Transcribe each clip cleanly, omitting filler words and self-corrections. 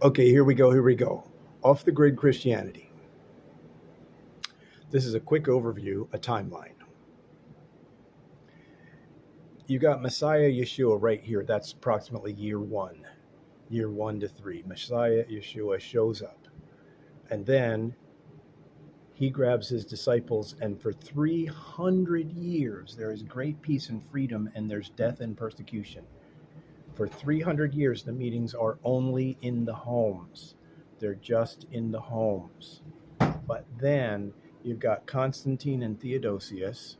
Okay, here we go. Off the grid Christianity. This is a quick overview, a timeline. You got Messiah Yeshua right here. That's approximately year 1 to 3. Messiah Yeshua shows up. And then he grabs his disciples, and for 300 years, there is great peace and freedom, and there's death and persecution. For 300 years, the meetings are only in the homes. They're just in the homes. But then you've got Constantine and Theodosius,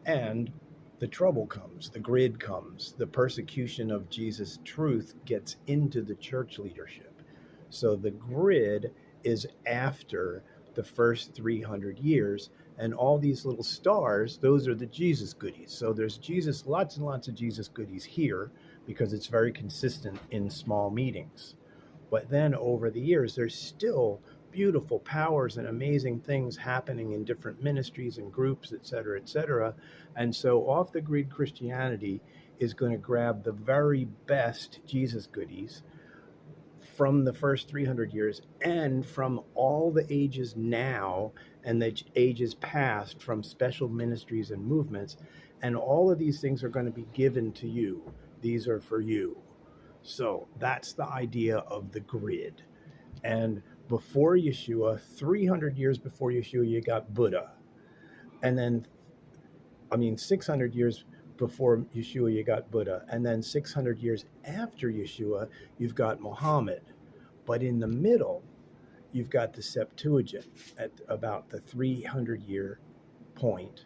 and the trouble comes, the grid comes, the persecution of Jesus' truth gets into the church leadership. So the grid is after the first 300 years, and all these little stars, those are the Jesus goodies. So there's Jesus, lots and lots of Jesus goodies here because it's very consistent in small meetings. But then over the years, there's still beautiful powers and amazing things happening in different ministries and groups, et cetera, et cetera. And so off the grid Christianity is going to grab the very best Jesus goodies from the first 300 years and from all the ages now and the ages past from special ministries and movements. And all of these things are going to be given to you. These are for you. So that's the idea of the grid. And before Yeshua, 300 years before Yeshua, you got Buddha. And then, 600 years before Yeshua, you got Buddha. And then 600 years after Yeshua, you've got Muhammad. But in the middle, you've got the Septuagint at about the 300-year point.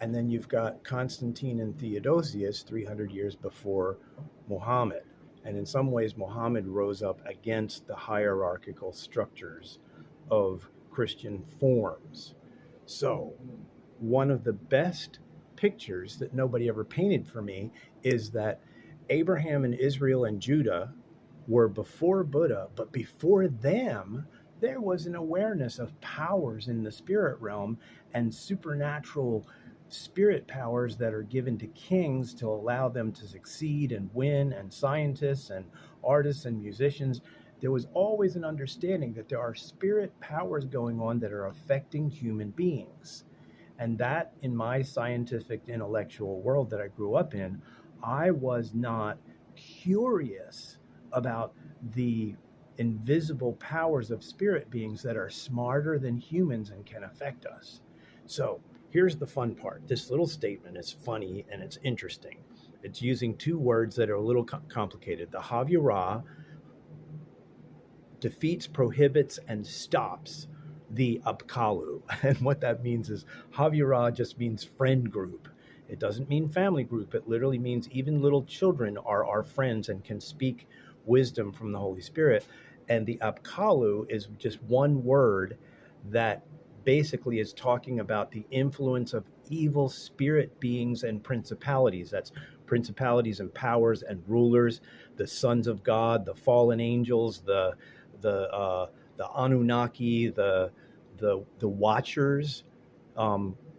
And then you've got Constantine and Theodosius 300 years before Muhammad. And in some ways, Muhammad rose up against the hierarchical structures of Christian forms. So one of the best pictures that nobody ever painted for me is that Abraham and Israel and Judah were before Buddha, but before them, there was an awareness of powers in the spirit realm and supernatural spirit powers that are given to kings to allow them to succeed and win, and scientists and artists and musicians. There was always an understanding that there are spirit powers going on that are affecting human beings. And that, in my scientific intellectual world that I grew up in, I was not curious about the invisible powers of spirit beings that are smarter than humans and can affect us. So here's the fun part. This little statement is funny and it's interesting. It's using two words that are a little complicated. The Havyarah defeats, prohibits, and stops the Apkallu. And what that means is Havyarah just means friend group. It doesn't mean family group. It literally means even little children are our friends and can speak wisdom from the Holy Spirit. And the Apkallu is just one word that basically is talking about the influence of evil spirit beings and principalities. That's principalities and powers and rulers, the sons of God, the fallen angels, the Anunnaki, the Watchers.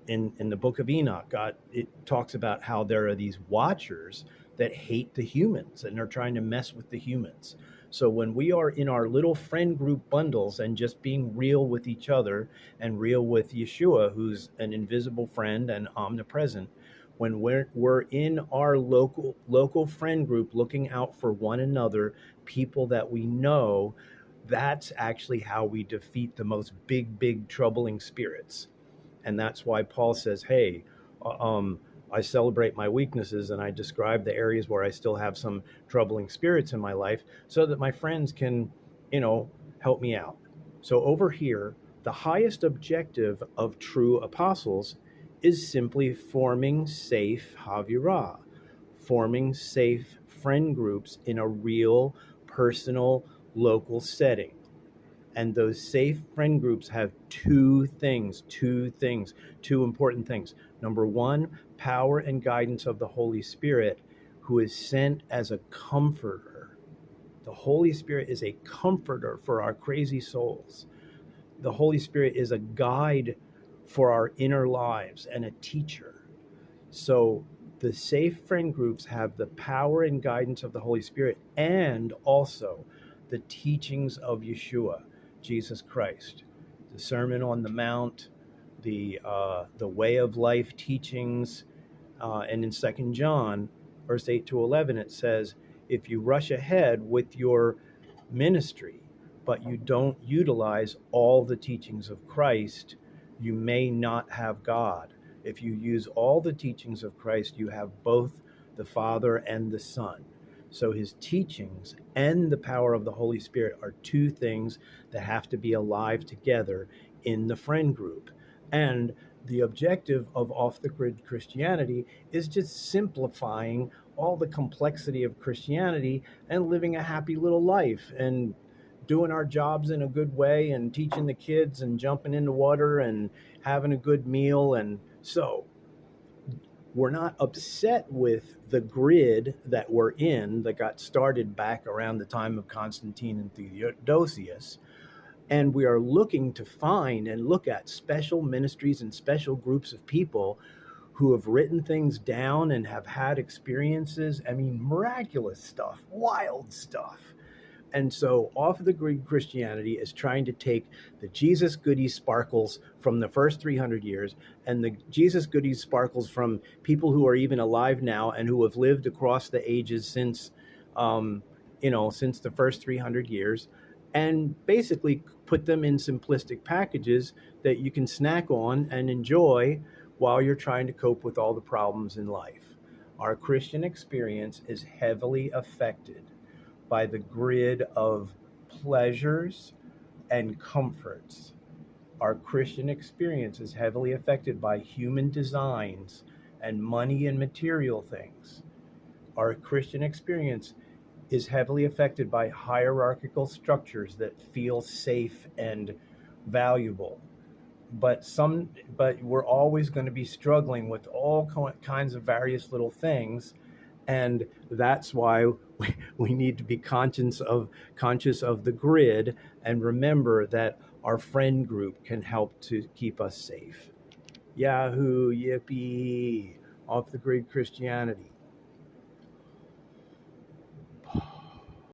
In the book of Enoch, it talks about how there are these Watchers that hate the humans and are trying to mess with the humans. So when we are in our little friend group bundles and just being real with each other and real with Yeshua, who's an invisible friend and omnipresent, when we're in our local friend group looking out for one another, people that we know, that's actually how we defeat the most big troubling spirits. And that's why Paul says, hey, I celebrate my weaknesses and I describe the areas where I still have some troubling spirits in my life so that my friends can, help me out. So over here, the highest objective of true apostles is simply forming safe Havyarah, forming safe friend groups in a real, personal, local setting. And those safe friend groups have two important things. Number one, power and guidance of the Holy Spirit, who is sent as a comforter. The Holy Spirit is a comforter for our crazy souls. The Holy Spirit is a guide for our inner lives and a teacher. So the safe friend groups have the power and guidance of the Holy Spirit and also the teachings of Yeshua, Jesus Christ, the Sermon on the Mount, the way of life teachings, and in 2 John, verse 8 to 11, it says, if you rush ahead with your ministry, but you don't utilize all the teachings of Christ, you may not have God. If you use all the teachings of Christ, you have both the Father and the Son. So his teachings and the power of the Holy Spirit are two things that have to be alive together in the friend group. And the objective of Off the Grid Christianity is just simplifying all the complexity of Christianity and living a happy little life and doing our jobs in a good way and teaching the kids and jumping in the water and having a good meal. And so we're not upset with the grid that we're in that got started back around the time of Constantine and Theodosius. And we are looking to find and look at special ministries and special groups of people who have written things down and have had experiences. I mean, miraculous stuff, wild stuff. And so Off the Grid Christianity is trying to take the Jesus goodies sparkles from the first 300 years and the Jesus goodies sparkles from people who are even alive now and who have lived across the ages since, since the first 300 years, and basically put them in simplistic packages that you can snack on and enjoy while you're trying to cope with all the problems in life. Our Christian experience is heavily affected by the grid of pleasures and comforts. Our Christian experience is heavily affected by human designs and money and material things. Our Christian experience is heavily affected by hierarchical structures that feel safe and valuable. But we're always going to be struggling with all kinds of various little things. And that's why we need to be conscious of the grid and remember that our friend group can help to keep us safe. Yahoo, yippee, Off the Grid Christianity.